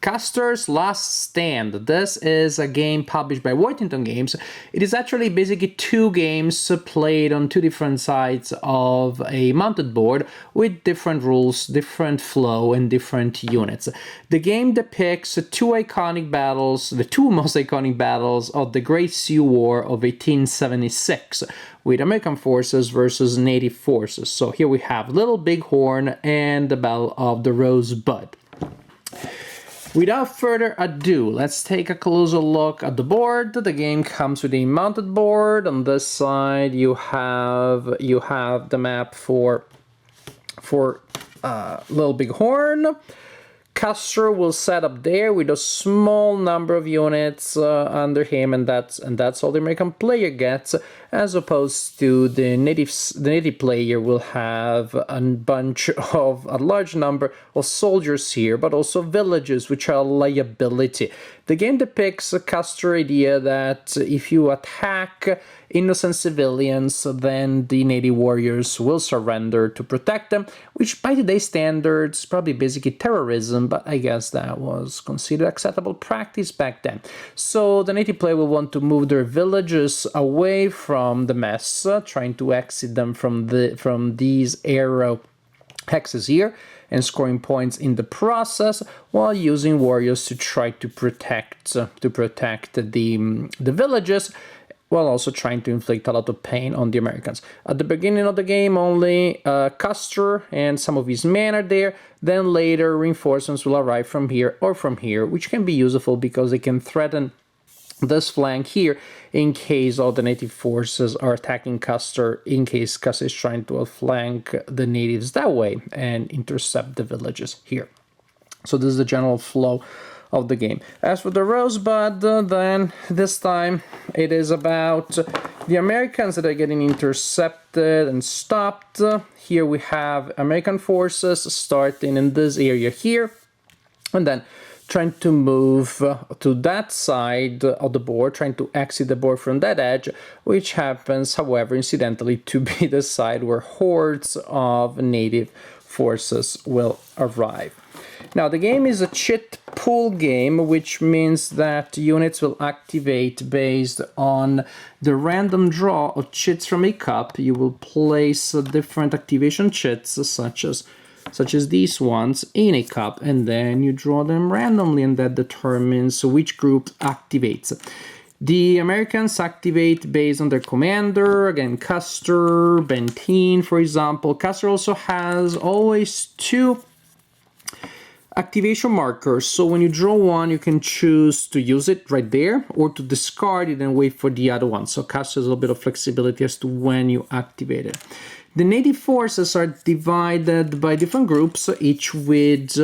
Custer's Last Stand. This is a game published by Worthington Games. It is actually basically two games played on two different sides of a mounted board with different rules, different flow, and different units. The game depicts two iconic battles, the two most iconic battles of the Great Sioux War of 1876, with American forces versus Native forces. So here we have Little Bighorn and the Battle of the Rosebud. Without further ado, let's take a closer look at the board. The game comes with a mounted board. On this side, you have the map for Little Bighorn. Custer will set up there with a small number of units under him, and that's all the American player gets, as opposed to the native player will have a large number of soldiers here, but also villages, which are a liability. The game depicts a Custer idea that if you attack innocent civilians, then the native warriors will surrender to protect them, which by today's standards is probably basically terrorism, but I guess that was considered acceptable practice back then. So the native player will want to move their villages away from the mess, trying to exit them from these arrow hexes here, and scoring points in the process, while using warriors to try to protect the villages, while also trying to inflict a lot of pain on the Americans. At the beginning of the game, only Custer and some of his men are there. Then later, reinforcements will arrive from here or from here, which can be useful because they can threaten this flank here in case all the native forces are attacking Custer, in case Custer is trying to outflank the natives that way and intercept the villages here. So this is the general flow of the game. As for the Rosebud, then this time it is about the Americans that are getting intercepted and stopped. Here we have American forces starting in this area here, and then trying to move to that side of the board, trying to exit the board from that edge, which happens, however, incidentally, to be the side where hordes of native forces will arrive. Now, the game is a chit pool game, which means that units will activate based on the random draw of chits from a cup. You will place different activation chits, such as these ones, in a cup, and then you draw them randomly, and that determines which group activates. The Americans activate based on their commander, again, Custer, Benteen, for example. Custer also has always two activation markers, so when you draw one, you can choose to use it right there or to discard it and wait for the other one. So Custer has a little bit of flexibility as to when you activate it. The native forces are divided by different groups, each with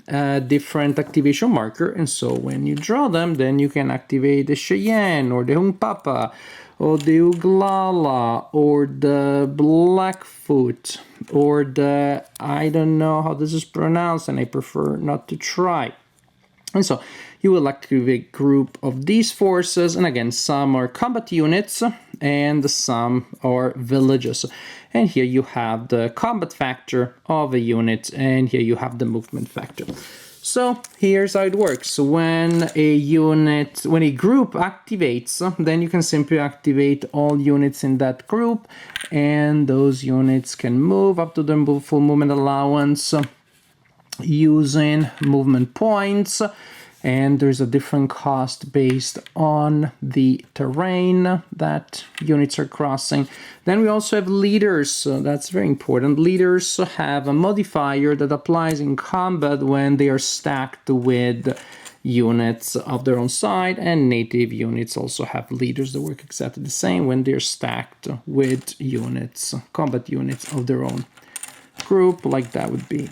a different activation marker, and so when you draw them, then you can activate the Cheyenne or the Hunkpapa or the Uglala or the Blackfoot or the, I don't know how this is pronounced and I prefer not to try. And so you will activate a group of these forces, and again, some are combat units and some are villages. And here you have the combat factor of a unit, and here you have the movement factor. So here's how it works. When a group activates, then you can simply activate all units in that group, and those units can move up to the full movement allowance using movement points, and there's a different cost based on the terrain that units are crossing. Then we also have leaders, so that's very important. Leaders have a modifier that applies in combat when they are stacked with units of their own side, and native units also have leaders that work exactly the same when they're stacked with units, combat units of their own group, like that would be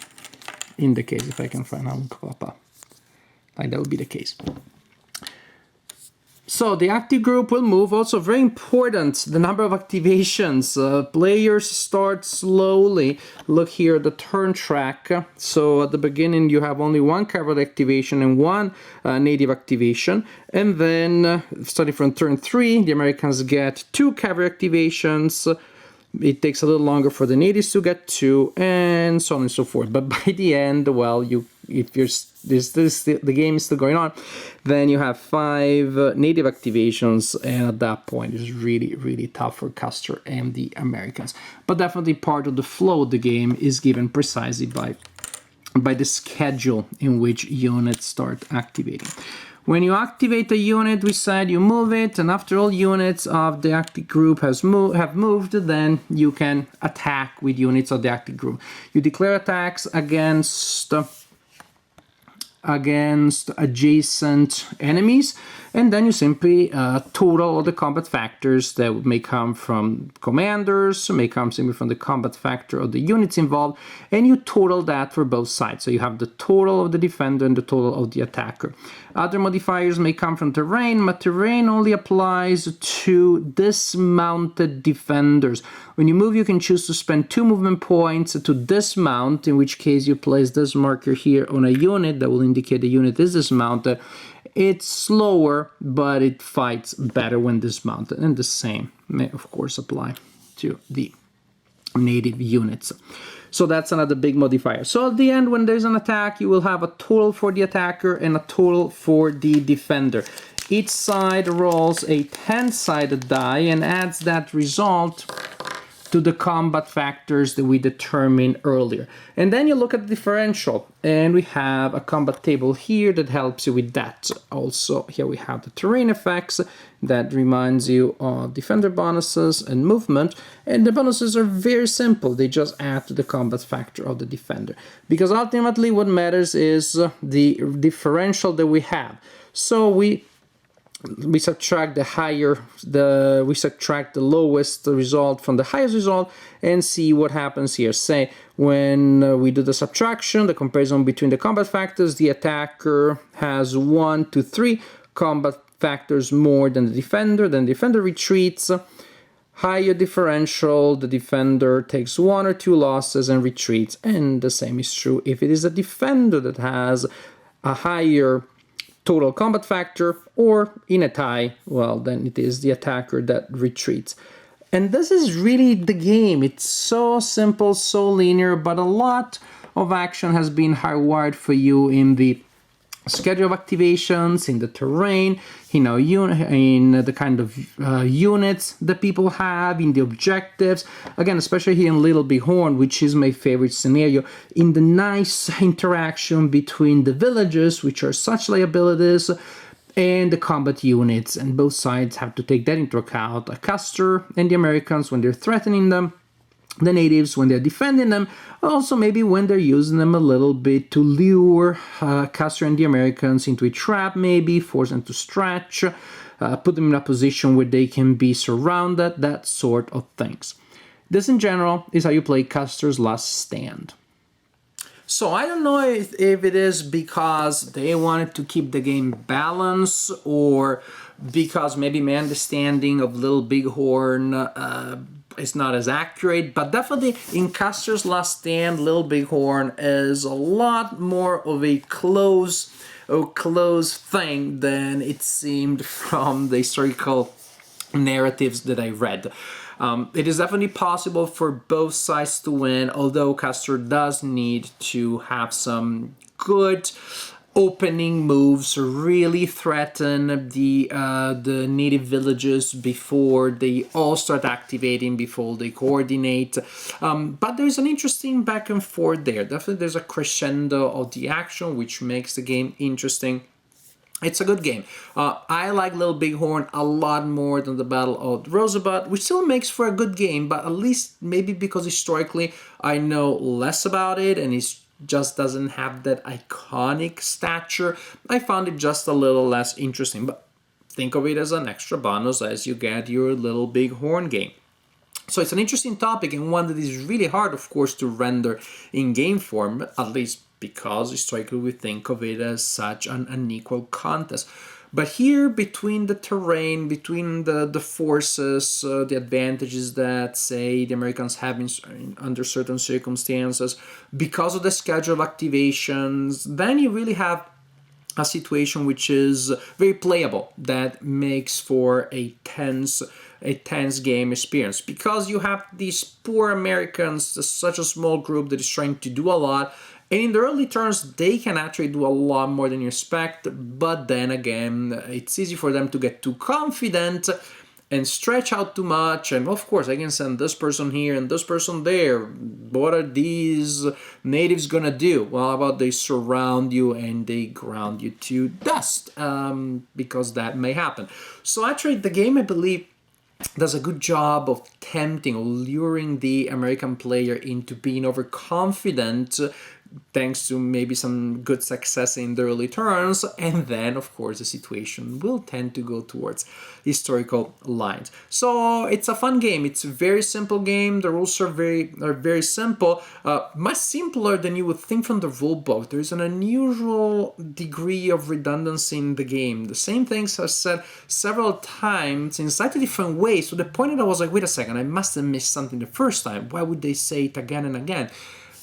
in the case, if I can find out, like that would be the case. So the active group will move. Also very important, the number of activations. Players start slowly. Look here at the turn track. So at the beginning you have only one cavalry activation and one native activation. And then starting from turn 3, the Americans get 2 cavalry activations, it takes a little longer for the natives to get to, and so on and so forth. But by the end, well, if the game is still going on, then you have 5 native activations, and at that point it's really, really tough for Custer and the Americans. But definitely part of the flow of the game is given precisely by the schedule in which units start activating. When you activate a unit, we said you move it, and after all units of the active group have moved, then you can attack with units of the active group. You declare attacks against adjacent enemies, and then you simply total all the combat factors that may come from commanders, may come simply from the combat factor of the units involved, and you total that for both sides. So you have the total of the defender and the total of the attacker. Other modifiers may come from terrain, but terrain only applies to dismounted defenders. When you move, you can choose to spend 2 movement points to dismount, in which case you place this marker here on a unit that will indicate the unit is dismounted. It's slower, but it fights better when dismounted, and the same may of course apply to the native units. So that's another big modifier. So at the end, when there's an attack, you will have a total for the attacker and a total for the defender. Each side rolls a 10-sided die and adds that result to the combat factors that we determined earlier. And then you look at the differential, and we have a combat table here that helps you with that. Also, here we have the terrain effects that reminds you of defender bonuses and movement, and the bonuses are very simple. They just add to the combat factor of the defender, because ultimately what matters is the differential that we have. So we subtract we subtract the lowest result from the highest result and see what happens here. Say when we do the subtraction, the comparison between the combat factors, the attacker has 1 to 3 combat factors more than the defender, then the defender retreats. Higher differential, the defender takes 1 or 2 losses and retreats, and the same is true if it is a defender that has a higher total combat factor, or in a tie, well, then it is the attacker that retreats. And this is really the game. It's so simple, so linear, but a lot of action has been hardwired for you in the schedule of activations, in the terrain, in the kind of units that people have, in the objectives. Again, especially here in Little Big Horn, which is my favorite scenario, in the nice interaction between the villages, which are such liabilities, and the combat units. And both sides have to take that into account. Custer and the Americans when they're threatening them, the natives when they're defending them, also maybe when they're using them a little bit to lure Custer and the Americans into a trap, maybe force them to stretch, put them in a position where they can be surrounded, that sort of things. This in general is how you play Custer's Last Stand. So I don't know if it is because they wanted to keep the game balanced, or because maybe my understanding of Little Big Horn is not as accurate, but definitely in Custer's Last Stand, Little Big Horn is a lot more of a close thing than it seemed from the historical narratives that I read. It is definitely possible for both sides to win, although Custer does need to have some good opening moves, really threaten the native villages before they all start activating, before they coordinate. But there's an interesting back and forth there. Definitely there's a crescendo of the action, which makes the game interesting. It's a good game. I like Little Big Horn a lot more than the Battle of Rosebud, which still makes for a good game, but at least maybe because historically I know less about it and it just doesn't have that iconic stature, I found it just a little less interesting. But think of it as an extra bonus as you get your Little Big Horn game. So it's an interesting topic, and one that is really hard, of course, to render in game form, at least because historically we think of it as such an unequal contest. But here, between the terrain, between the forces, the advantages that, say, the Americans have under certain circumstances, because of the schedule of activations, then you really have a situation which is very playable, that makes for a tense a tense game experience, because you have these poor Americans, such a small group that is trying to do a lot. And in the early turns, they can actually do a lot more than you expect, but then again, it's easy for them to get too confident and stretch out too much. And of course, I can send this person here and this person there. What are these natives gonna do? Well, how about they surround you and they ground you to dust, because that may happen. So actually, the game, I believe, does a good job of tempting or luring the American player into being overconfident, thanks to maybe some good success in the early turns, and then of course the situation will tend to go towards historical lines. So it's a fun game. It's a very simple game. The rules are very simple, much simpler than you would think from the rule book. There's an unusual degree of redundancy in the game. The same things are said several times in slightly different ways, to the point that I was like, wait a second, I must have missed something the first time. Why would they say it again and again?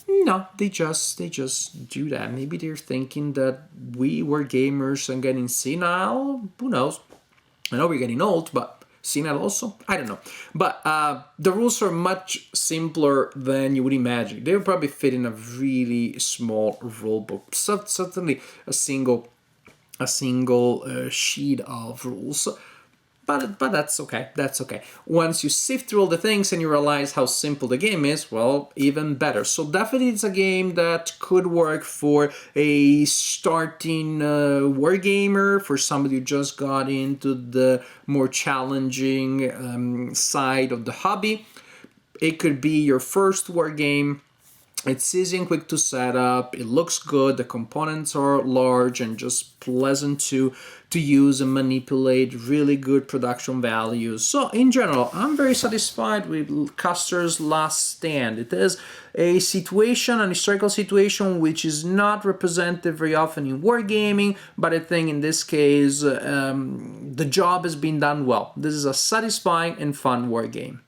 No, they just do that. Maybe they're thinking that we were gamers and getting senile. Who knows? I know we're getting old, but senile also? I don't know. But the rules are much simpler than you would imagine. They would probably fit in a really small rule book. So, certainly a single sheet of rules. But that's okay. That's okay. Once you sift through all the things and you realize how simple the game is, well, even better. So definitely it's a game that could work for a starting wargamer, for somebody who just got into the more challenging side of the hobby. It could be your first war game. It's easy and quick to set up. It looks good. The components are large and just pleasant to use and manipulate. Really good production values. So in general, I'm very satisfied with Custer's Last Stand. It is a situation, an historical situation, which is not represented very often in wargaming, but I think in this case, the job has been done well. This is a satisfying and fun wargame.